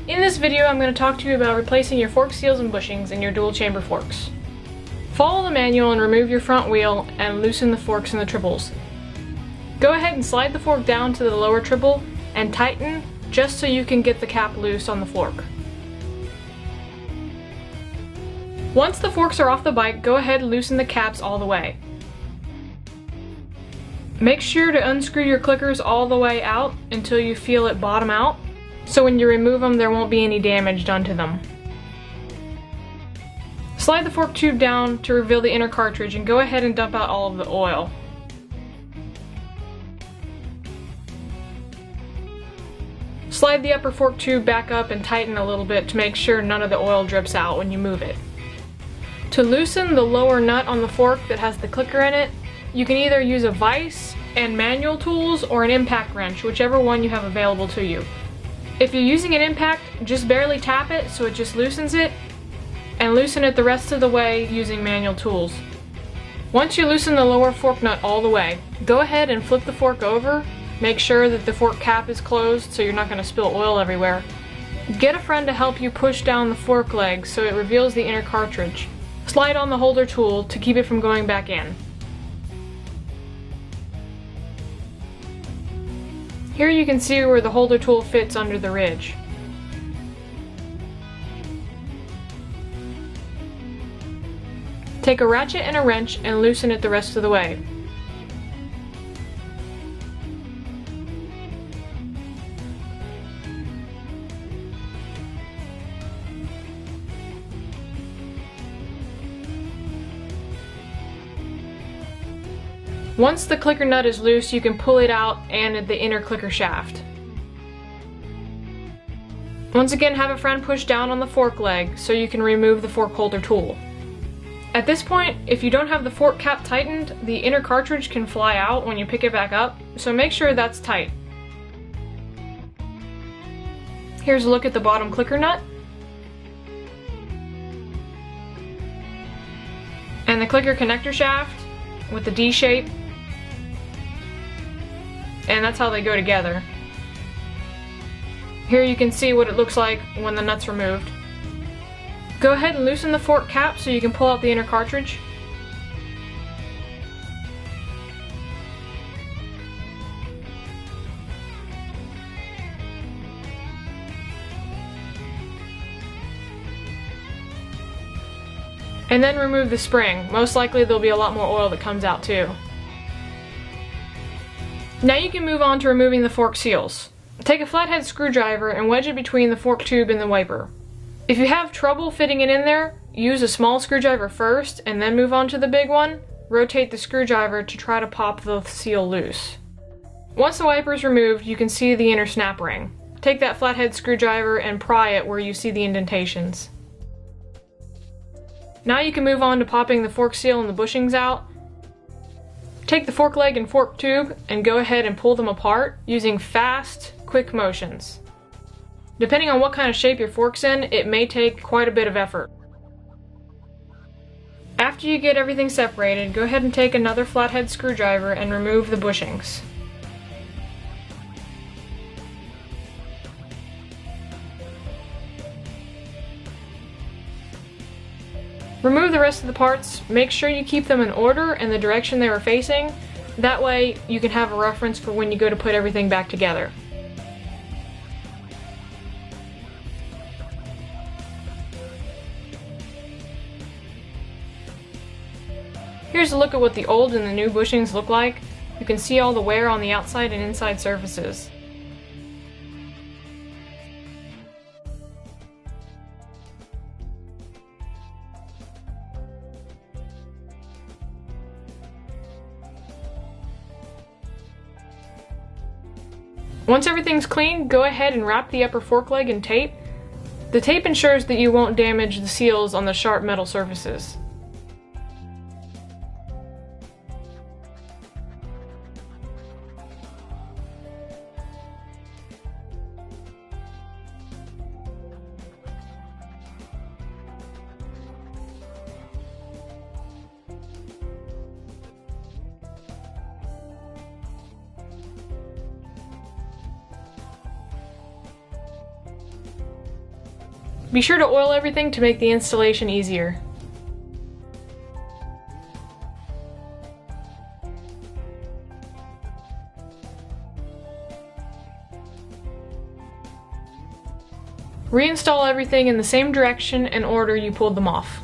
In this video, I'm going to talk to you about replacing your fork seals and bushings in your dual chamber forks. Follow the manual and remove your front wheel and loosen the forks and the triples. Go ahead and slide the fork down to the lower triple and tighten just so you can get the cap loose on the fork. Once the forks are off the bike, go ahead and loosen the caps all the way. Make sure to unscrew your clickers all the way out until you feel it bottom out, so when you remove them there won't be any damage done to them. Slide the fork tube down to reveal the inner cartridge and go ahead and dump out all of the oil. Slide the upper fork tube back up and tighten a little bit to make sure none of the oil drips out when you move it. To loosen the lower nut on the fork that has the clicker in it, you can either use a vise and manual tools or an impact wrench, whichever one you have available to you. If you're using an impact, just barely tap it so it just loosens it, and loosen it the rest of the way using manual tools. Once you loosen the lower fork nut all the way, go ahead and flip the fork over. Make sure that the fork cap is closed so you're not going to spill oil everywhere. Get a friend to help you push down the fork leg so it reveals the inner cartridge. Slide on the holder tool to keep it from going back in. Here you can see where the holder tool fits under the ridge. Take a ratchet and a wrench and loosen it the rest of the way. Once the clicker nut is loose, you can pull it out and the inner clicker shaft. Once again, have a friend push down on the fork leg so you can remove the fork holder tool. At this point, if you don't have the fork cap tightened, the inner cartridge can fly out when you pick it back up, so make sure that's tight. Here's a look at the bottom clicker nut. And the clicker connector shaft with the D shape. And that's how they go together. Here you can see what it looks like when the nut's removed. Go ahead and loosen the fork cap so you can pull out the inner cartridge. And then remove the spring. Most likely there'll be a lot more oil that comes out too. Now you can move on to removing the fork seals. Take a flathead screwdriver and wedge it between the fork tube and the wiper. If you have trouble fitting it in there, use a small screwdriver first and then move on to the big one. Rotate the screwdriver to try to pop the seal loose. Once the wiper is removed, you can see the inner snap ring. Take that flathead screwdriver and pry it where you see the indentations. Now you can move on to popping the fork seal and the bushings out. Take the fork leg and fork tube and go ahead and pull them apart using fast, quick motions. Depending on what kind of shape your fork's in, it may take quite a bit of effort. After you get everything separated, go ahead and take another flathead screwdriver and remove the bushings. Remove the rest of the parts. Make sure you keep them in order and the direction they were facing. That way you can have a reference for when you go to put everything back together. Here's a look at what the old and the new bushings look like. You can see all the wear on the outside and inside surfaces. Once everything's clean, go ahead and wrap the upper fork leg in tape. The tape ensures that you won't damage the seals on the sharp metal surfaces. Be sure to oil everything to make the installation easier. Reinstall everything in the same direction and order you pulled them off.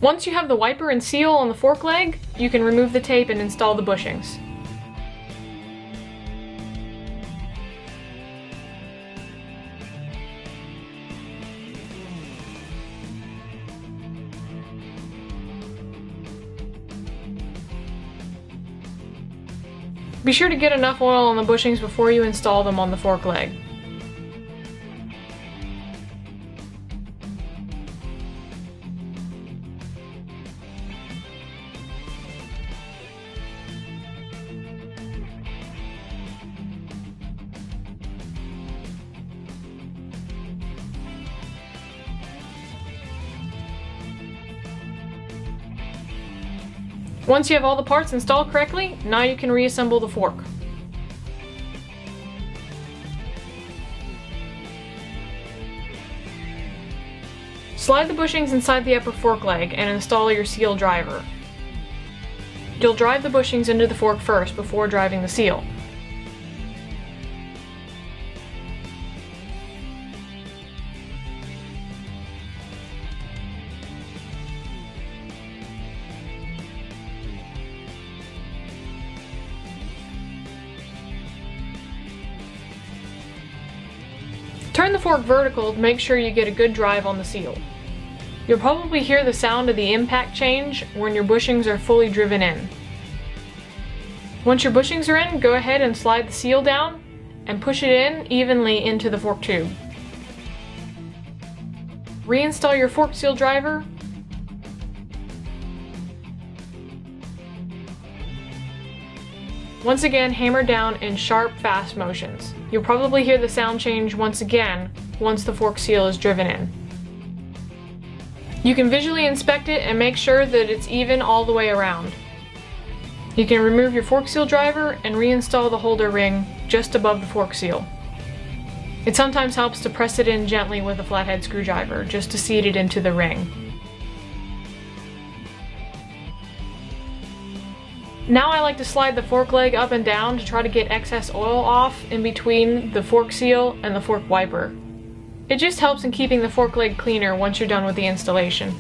Once you have the wiper and seal on the fork leg, you can remove the tape and install the bushings. Be sure to get enough oil on the bushings before you install them on the fork leg. Once you have all the parts installed correctly, now you can reassemble the fork. Slide the bushings inside the upper fork leg and install your seal driver. You'll drive the bushings into the fork first before driving the seal. Turn the fork vertical to make sure you get a good drive on the seal. You'll probably hear the sound of the impact change when your bushings are fully driven in. Once your bushings are in, go ahead and slide the seal down and push it in evenly into the fork tube. Reinstall your fork seal driver. Once again, hammer down in sharp, fast motions. You'll probably hear the sound change once again once the fork seal is driven in. You can visually inspect it and make sure that it's even all the way around. You can remove your fork seal driver and reinstall the holder ring just above the fork seal. It sometimes helps to press it in gently with a flathead screwdriver just to seat it into the ring. Now I like to slide the fork leg up and down to try to get excess oil off in between the fork seal and the fork wiper. It just helps in keeping the fork leg cleaner once you're done with the installation.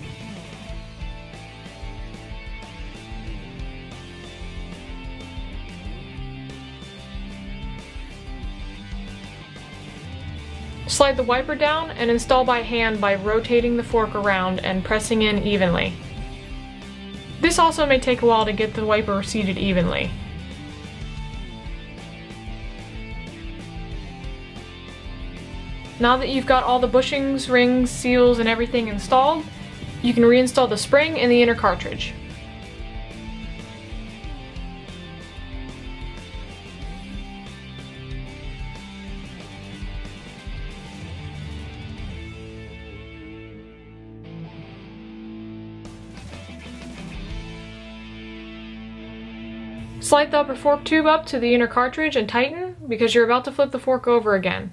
Slide the wiper down and install by hand by rotating the fork around and pressing in evenly. This also may take a while to get the wiper seated evenly. Now that you've got all the bushings, rings, seals, and everything installed, you can reinstall the spring and the inner cartridge. Slide the upper fork tube up to the inner cartridge and tighten because you're about to flip the fork over again.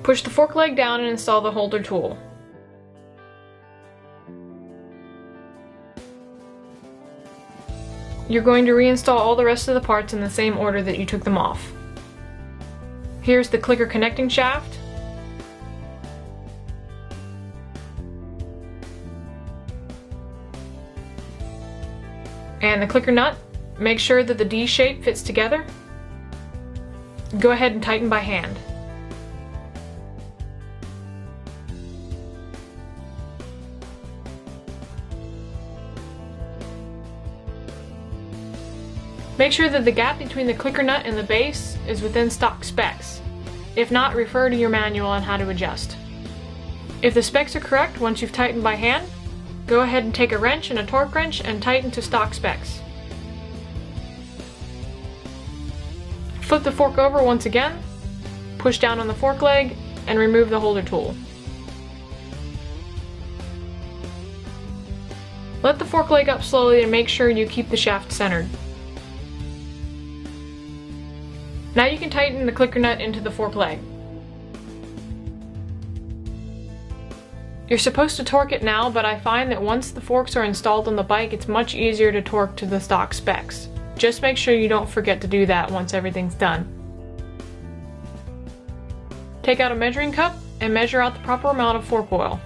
Push the fork leg down and install the holder tool. You're going to reinstall all the rest of the parts in the same order that you took them off. Here's the clicker connecting shaft. And the clicker nut. Make sure that the D shape fits together. Go ahead and tighten by hand. Make sure that the gap between the clicker nut and the base is within stock specs. If not, refer to your manual on how to adjust. If the specs are correct once you've tightened by hand, go ahead and take a wrench and a torque wrench and tighten to stock specs. Flip the fork over once again, push down on the fork leg, and remove the holder tool. Let the fork leg up slowly and make sure you keep the shaft centered. Now you can tighten the clicker nut into the fork leg. You're supposed to torque it now, but I find that once the forks are installed on the bike, it's much easier to torque to the stock specs. Just make sure you don't forget to do that once everything's done. Take out a measuring cup and measure out the proper amount of fork oil.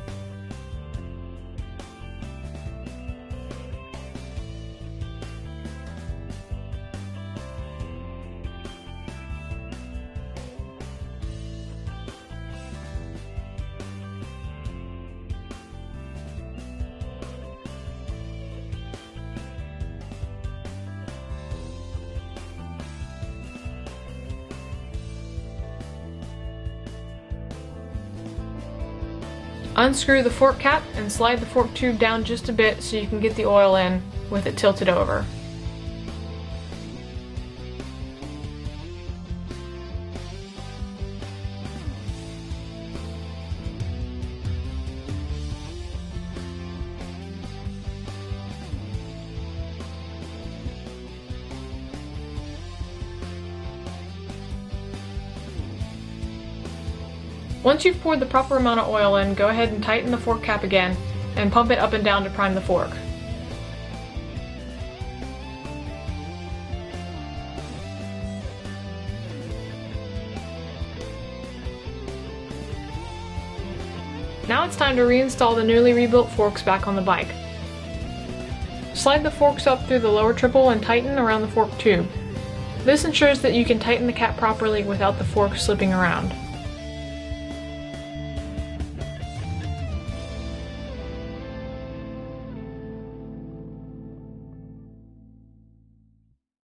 Unscrew the fork cap and slide the fork tube down just a bit so you can get the oil in with it tilted over. Once you've poured the proper amount of oil in, go ahead and tighten the fork cap again and pump it up and down to prime the fork. Now it's time to reinstall the newly rebuilt forks back on the bike. Slide the forks up through the lower triple and tighten around the fork tube. This ensures that you can tighten the cap properly without the fork slipping around.